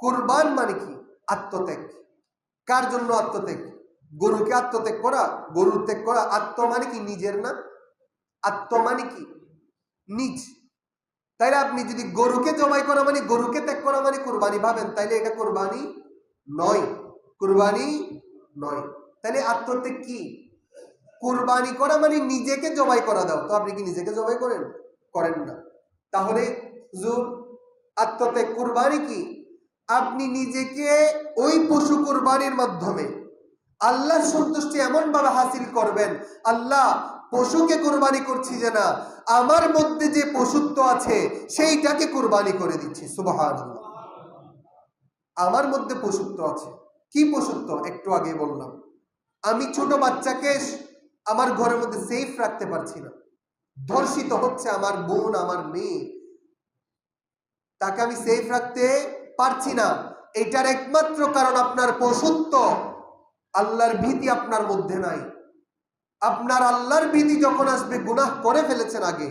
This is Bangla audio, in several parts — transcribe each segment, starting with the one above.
কুরবান মানে কি? আত্মত্যাগ। কার জন্য আত্মত্যাগ? গরুকে আত্মত্যাগ করা, গরুর ত্যাগ করা। আত্ম মানে কি? নিজের না। আত্ম মানে কি? নিজ। তাইলে আপনি যদি গরুকে জবাই করা মানে, গরুকে ত্যাগ করা মানে কুরবানি ভাবেন, তাইলে এটা কুরবানি নয়। কুরবানি নয়। তাইলে আত্মত্যাগ কি? কুরবানি করা মানে নিজেকে জবাই করা দাও। তো আপনি কি নিজেকে জবাই করেন? করেন না। তাহলে হুজুর আত্মত্যাগ কুরবানি কি? আপনি নিজেকে ওই পশু কুরবানির মাধ্যমে আল্লাহর সন্তুষ্টি এমন ভাবে হাসিল করবেন, আল্লাহ পশুকে কুরবানি করছি যে না, আমার মধ্যে যে পশুত্ব আছে সেইটাকে কুরবানি করে দিচ্ছি। সুবহানাল্লাহ। আমার মধ্যে পশুত্ব আছে। কি পশুত্ব? একটু আগে বললাম, আমি ছোট বাচ্চাকে আমার ঘরের মধ্যে সেফ রাখতে পারছি না, ধর্ষিত হচ্ছে আমার বোন, আমার মেয়ে, তাকে আমি সেফ রাখতে পারছি না। এটার একমাত্র কারণ আপনার পশুত্ব, আল্লাহর ভীতি আপনার মধ্যে নাই। আপনার আল্লাহর ভীতি যখন আসবে, গুনাহ করে ফেলেছেন আগে।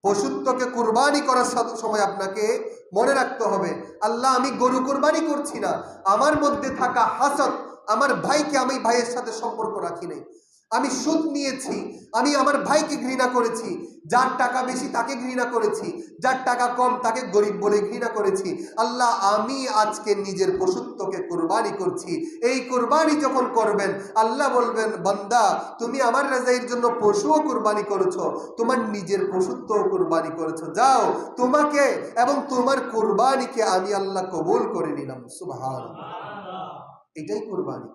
পশুত্বকে কুরবানি করার সময় আপনাকে মনে রাখতে হবে, আল্লাহ আমি গরু কুরবানি করছি না, আমার মধ্যে থাকা হাসদ, আমার ভাইকে আমি ভাইয়ের সাথে সম্পর্ক রাখি নাই, আমি সুদ নিয়েছি, আমি আমার ভাইকে ঘৃণা করেছি, যার টাকা বেশি তাকে ঘৃণা করেছি, যার টাকা কম তাকে গরিব বলে ঘৃণা করেছি। আল্লাহ আমি আজকে নিজের পশুত্বকে কুরবানি করছি। এই কুরবানি যখন করবেন, আল্লাহ বলবেন, বান্দা তুমি আমার রাজাইয়ের জন্য পশুও কুরবানি করেছো, তোমার নিজের পশুত্বও কুরবানি করেছো, যাও তোমাকে এবং তোমার কুরবানিকে আমি আল্লাহ কবুল করে নিলাম। সুবহানাল্লাহ। এটাই কুরবানি।